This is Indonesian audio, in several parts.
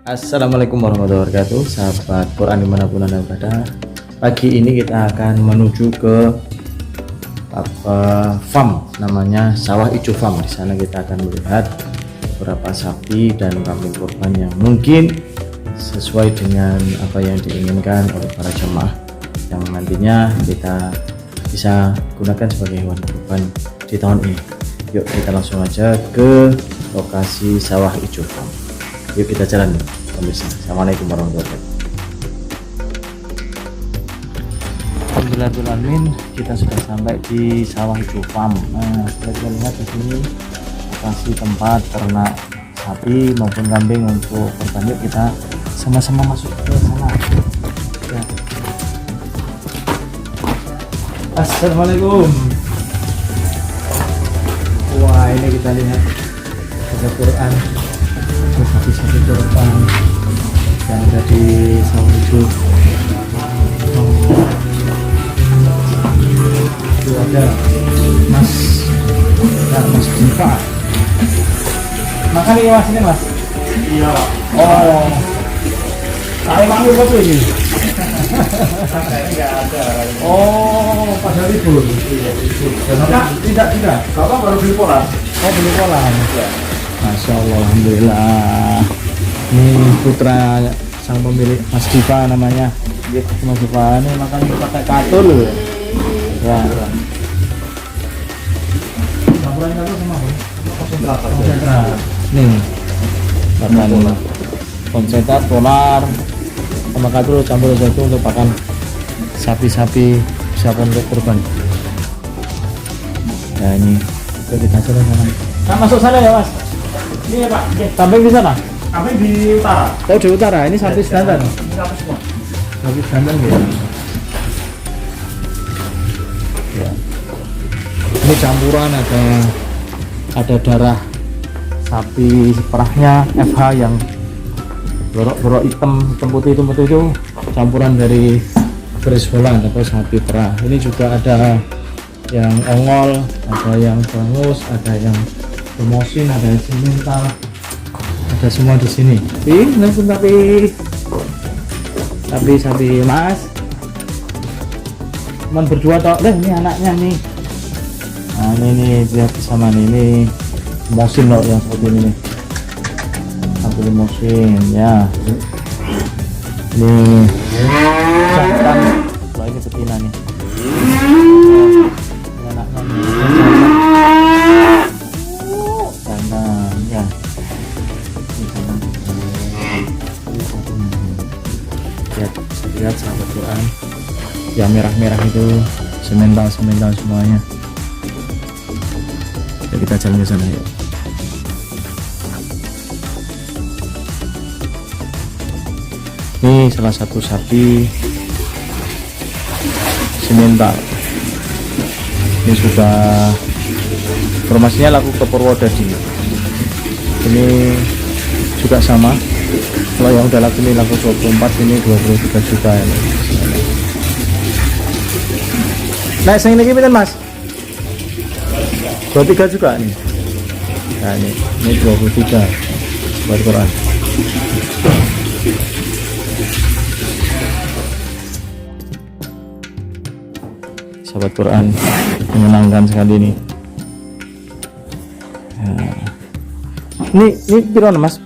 Assalamualaikum warahmatullahi wabarakatuh, sahabat Quran dimanapun anda berada. Pagi ini kita akan menuju ke farm, namanya Sawah Ijo Farm. Di sana kita akan melihat beberapa sapi dan kambing kurban yang mungkin sesuai dengan apa yang diinginkan oleh para jemaah, yang nantinya kita bisa gunakan sebagai hewan kurban di tahun ini. Yuk kita langsung aja ke lokasi Sawah Ijo Farm. Yuk kita jalan pemirsa. Assalamualaikum warahmatullahi wabarakatuh. Alhamdulillah, kita sudah sampai di Sawah Ijo Farm. Nah, kita lihat di sini lokasi tempat ternak sapi maupun kambing untuk kurban. Yuk kita sama-sama masuk ke sana. Ya. Assalamualaikum. Wah, ini kita lihat ada Quran, ada sapi-sapi kurban yang ada di Sawah Ijo. Itu ada Mas Diva. Makan ya Mas, ini Mas? Iya Pak. Oh, saya manggil apa ini? Enggak ada. Oh, pada libur. Iya, itu. Tidak. Bapak baru beli pola. Oh, beli kolam. Ya. Masya Allah, alhamdulillah. Ini putra sang pemilik, Mas Diva namanya. Mas Diva ini makan pakai katul. Ya. Campuran katul sama apa? Konsentrat. Nih, makan konsentrat, polar, sama katul campur satu untuk pakan sapi-sapi siap untuk kurban. Ya ini, kita jalan sana. Nah, masuk sana ya Mas. Ini ya Pak. Kambing di sana? Kami di utara. Oh di utara, ini sapi jantan. Ini sapi semua. Sapi jantan ya. Ya. Ini campuran, ada darah sapi perahnya FH yang borok hitam putih itu campuran dari beris Holland atau sapi perah. Ini juga ada yang ongol, ada yang bangus, ada yang promosin, ada yang simental, ada semua di sini. Ini pun sapi Mas. Cuman berdua toh, ini anaknya nih. Nah ini lihat bersama ini limosin loh yang seperti ini nih. Sapi limosin ya. Ini jantan, wah ini betina nih. Ini anaknya nih. Jantan ya. Lihat sahabat Quran yang merah-merah itu semental semuanya. Ya, kita jalan ke sana yuk. Ini salah satu sapi semental. Ini sudah informasinya laku ke Purwodadi. Ini juga sama. Kalau yang udah laku ini laku 24, ini 23 juta ini. Nah, yang ini pinten Mas? 23 juga nih. Nah, ini 23 buat Quran. Sahabat Quran menyenangkan sekali nih. Ya. Ini piro Mas?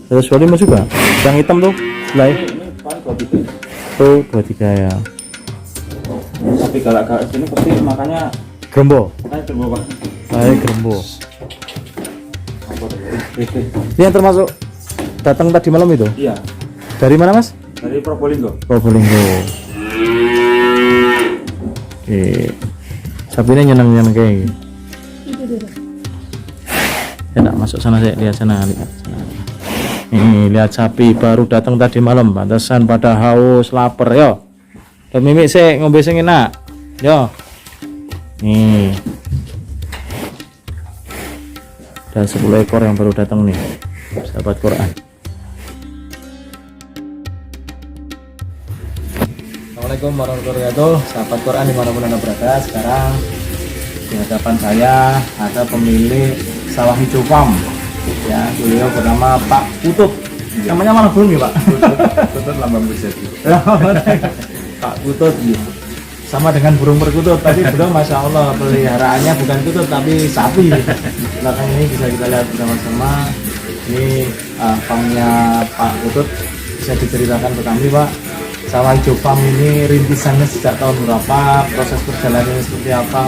125 juga. Yang hitam tuh sebelah. Ini paling 23. Tuh 23 ya. Tapi galak-galak sini pasti makanya Gerembo. terbawa Pak. Baik Gerembo. Itu. Ini yang termasuk datang tadi malam itu? Iya. Dari mana Mas? Dari Probolinggo. Probolinggo. Oke. Sapinya nyenang kayak gitu. Ya nak masuk sana saya lihat sana. Nih lihat sapi baru datang tadi malam, pantesan pada haus lapar yo. Dan mimik sih ngombe sing enak. Yo. Nih. Dan 10 ekor yang baru datang nih. Sahabat Quran. Assalamualaikum warahmatullahi wabarakatuh. Sahabat Quran dimanapun anda berada. Sekarang di hadapan saya ada pemilik Sawah Ijo Farm. Ya, beliau bernama Pak Putut. Namanya malah belum ya Pak. Tetap lambang berjati. Pak Putut gitu. Sama dengan burung perkutut, tapi beliau masya Allah peliharaannya bukan kutut tapi sapi. Belakang ini bisa kita lihat bersama-sama. Ini farmnya Pak Putut. Bisa diceritakan ke kami Pak, Sawah Hijau Farm ini rintisannya sejak tahun berapa, proses perjalanannya seperti apa,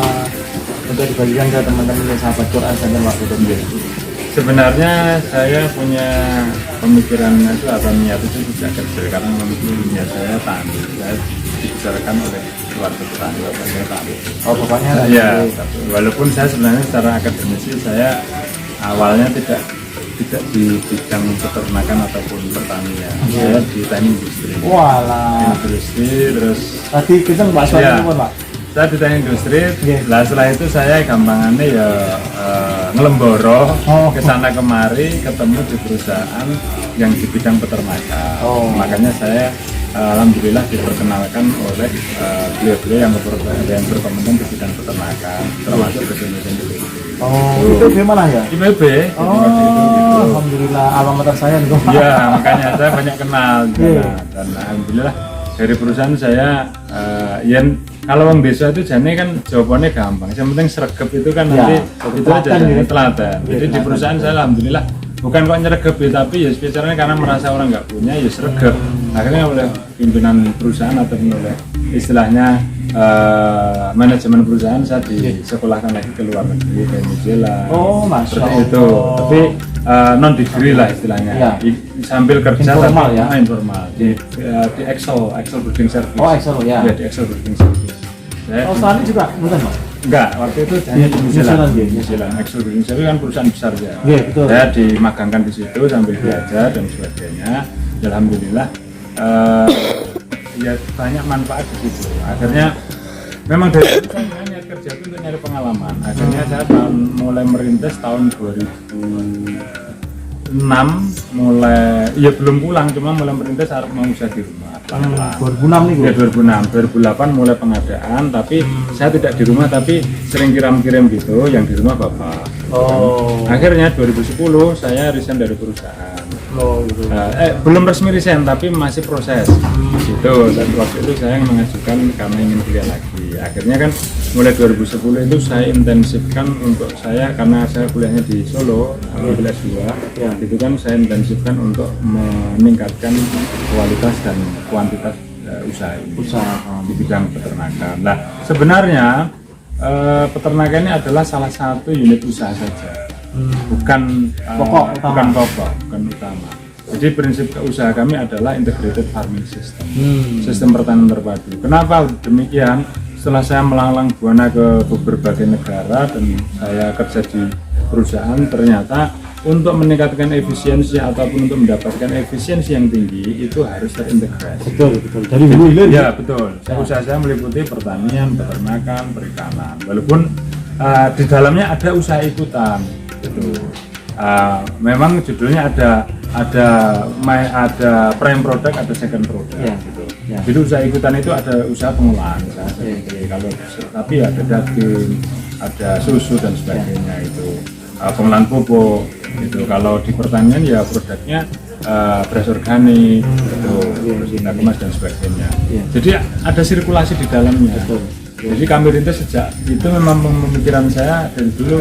untuk dibagikan ke teman-teman yang sahabat Quran dan Pak Putut. Sebenarnya saya punya pemikiran itu atau niat itu tidak kecil karena memang saya tani. Saya dibesarkan oleh keluarga petani, bapak saya tani. Oh bapaknya Ya, walaupun saya sebenarnya secara akademisi saya awalnya tidak di bidang peternakan ataupun pertanian. Saya di teknik industri. Walah. Industri terus Tadi kita bahas soal Ya. itu Pak. saya di teknik industri. Iya. Lah setelah itu saya gampangannya ya ngelemboro Oh. ke sana kemari ketemu di perusahaan yang di bidang peternakan. Oh. Makanya saya alhamdulillah diperkenalkan oleh beliau-beliau yang berkompeten di bidang peternakan termasuk dosen-dosen di IPB. Oh, itu gimana ya? IPB. Oh, waktu itu gitu. alhamdulillah alma mater saya nih Pak. Ya, makanya saya banyak kenal di Iya. sana. Dan alhamdulillah dari perusahaan saya kalau orang desa itu jane kan jawabannya gampang. Yang penting sregep itu kan Ya, nanti jadi itu aja teladan jadi ya. teladan. Iya, Jadi di teladan. perusahaan saya alhamdulillah bukan kok nyergep ya, tapi ya bicaranya karena merasa orang nggak punya ya sregep. Akhirnya oleh pimpinan perusahaan ataupun oleh istilahnya manajemen perusahaan saya disekolahkan lagi ke luar negeri ke New Zealand. Oh, masya Seperti Allah. itu. Tapi non degree lah istilahnya. Ya. Sambil kerja Informal tapi ya? Informal di Excel breeding service. Oh, Excel ya. Ya, di Excel breeding service. Saya Australia juga bukan Pak? enggak, waktu itu hanya di New New Zealand. Zealand, ya. New Zealand. Excel breeding service kan perusahaan besar ya. Iya, betul. Saya dimagangkan di situ sambil belajar dan sebagainya. Alhamdulillah ya banyak manfaat di situ. Akhirnya memang dari itu saya niat kerja itu untuk nyari pengalaman. Akhirnya saya mulai merintis tahun 2006 mulai ya belum pulang cuma mulai merintis harus mau usaha di rumah. 2006 nih Ya Bu. 2008 mulai pengadaan tapi saya tidak di rumah tapi sering kirim-kirim gitu yang di rumah bapak. Oh. Akhirnya 2010 saya resign dari perusahaan. Oh, gitu. Belum resmi resign tapi masih proses gitu. Dan waktu itu saya mengajukan karena ingin kuliah lagi. Akhirnya kan mulai 2010 itu saya intensifkan untuk saya karena saya kuliahnya di Solo ambil S2 Ya. itu kan saya intensifkan untuk meningkatkan kualitas dan kuantitas usaha ini Usaha. di bidang peternakan. Nah sebenarnya peternakan ini adalah salah satu unit usaha saja. Bukan Pokok utama. bukan pokok, bukan utama. Jadi prinsip usaha kami adalah integrated farming system, sistem pertanian terpadu. Kenapa demikian? Setelah saya melanglang buana ke berbagai negara dan saya kerja di perusahaan, ternyata untuk meningkatkan efisiensi ataupun untuk mendapatkan efisiensi yang tinggi itu harus terintegrasi. Betul, betul. Dari hulu hilir. Ya betul. Usaha saya meliputi pertanian, peternakan, perikanan. Walaupun di dalamnya ada usaha ikutan. Gitu. Memang judulnya ada prime product, ada second product. Ya. Gitu. Ya. Jadi usaha ikutan itu ada usaha pengolahan, kalau tapi ada daging, ada susu dan sebagainya itu pengolahan pupuk. Gitu. Kalau di pertanian ya produknya beras organik, gitu, terus tindak kemas dan sebagainya. Ya. Jadi ada sirkulasi di dalamnya. Betul. Jadi kami rintis sejak itu memang pemikiran saya dari dulu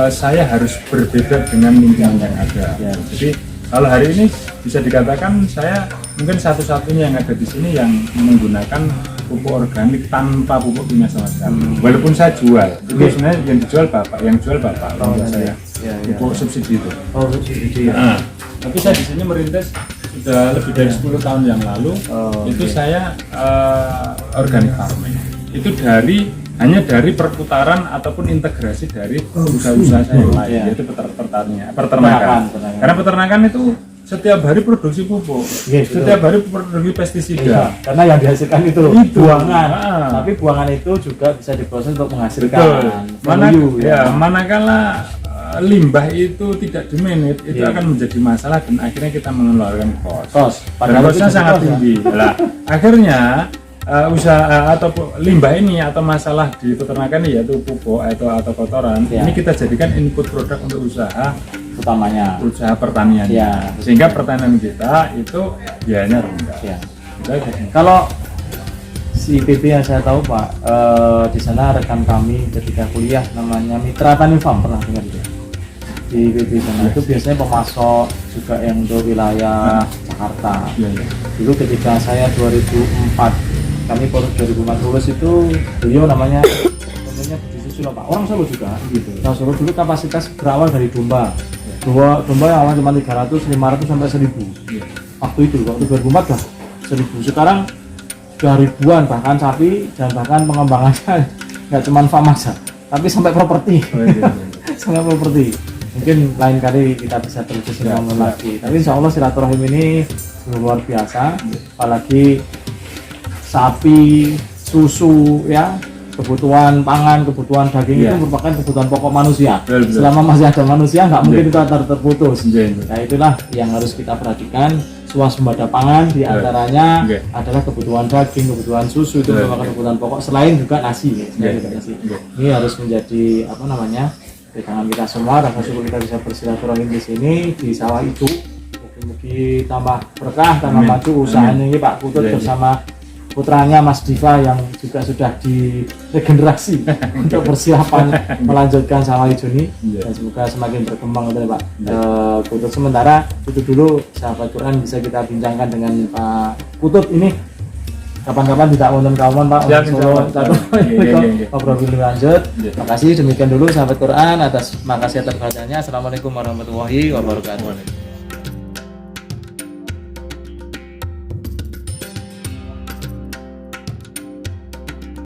saya harus berbeda dengan lingkungan yang ada. Ya. Jadi kalau hari ini bisa dikatakan saya mungkin satu-satunya yang ada di sini yang menggunakan pupuk organik tanpa pupuk kimia sama sekali. Walaupun saya jual, itu sebenarnya yang dijual bapak, yang jual bapak, orang tua saya. Ya, ya. Pupuk subsidi itu. Oh, subsidi ya. Nah, tapi saya di sini merintis sudah lebih dari 10 tahun yang lalu. Itu oke. saya organic farming. Itu hanya dari perputaran ataupun integrasi dari usaha-usaha saya yang lain, Ya. yaitu peternakan. Peternakan. Karena peternakan itu setiap hari produksi pupuk, Yes, betul. setiap hari produksi pestisida. Iya, karena yang dihasilkan itu Itu. buangan, Ah. tapi buangan itu juga bisa diproses untuk menghasilkan Betul. value, Manakala limbah itu tidak dimanage, itu Iya. akan menjadi masalah dan akhirnya kita mengeluarkan Kos. Dan Padahal itu kosnya jadi sangat kos, ya? tinggi. Lah, akhirnya usaha atau limbah ini atau masalah di peternakan ini yaitu pupuk atau kotoran Ya. ini kita jadikan input produk untuk usaha utamanya. usaha pertanian. Ya. Sehingga pertanian kita itu biayanya rendah. Ya. Itu aja. Kalau si PP yang saya tahu Pak, di sana rekan kami ketika kuliah namanya Mitra Tani Farm, pernah dengar itu? Di PP sana itu biasanya pemasok juga yang untuk wilayah Jakarta. Iya, iya. Dulu ketika saya 2004, kami produk 2004 lulus itu beliau namanya Budi Susilo Pak, orang Solo juga gitu. Nah Solo dulu kapasitas berawal dari domba yang awal cuma 300, 500 sampai 1000 Iya. waktu 2004 lah 1000. Sekarang sudah ribuan bahkan sapi, dan bahkan pengembangannya nggak cuma farm aja tapi sampai properti. Oh, iya, iya. Sampai properti. Mungkin lain kali kita bisa terus Ya, ngomong lagi. Tapi insya Allah silaturahim ini luar biasa. Apalagi sapi, susu, ya, kebutuhan pangan, kebutuhan daging Ya. itu merupakan kebutuhan pokok manusia. Betul, betul. Selama masih ada manusia, nggak mungkin Ya. itu akan terputus. Iya, iya. Nah itulah yang harus kita perhatikan. Swasembada pangan diantaranya Ya. adalah kebutuhan daging, kebutuhan susu, itu Ya. merupakan kebutuhan pokok selain juga nasi. Ya, selain Ya. juga nasi. Ya. Ini harus menjadi apa namanya, pegangan kita semua. Rasa syukur kita bisa bersilaturahim di sini di sawah itu. Mungkin tambah berkah, tambah Amin. maju usahanya ini Pak Putut Ya, ya. bersama putranya Mas Diva yang juga sudah diregenerasi untuk persiapan melanjutkan sawah hijau ini. Ya. Dan semoga semakin berkembang betul Pak. Ya. Putut sementara itu dulu sahabat Quran bisa kita bincangkan dengan Pak Putut ini kapan-kapan tidak wonten kawan Pak Ya, untuk insya Allah. satu Iya. ngobrol lebih lanjut. Ya. Makasih demikian dulu sahabat Quran, makasih atas perhatiannya. Assalamualaikum warahmatullahi wabarakatuh.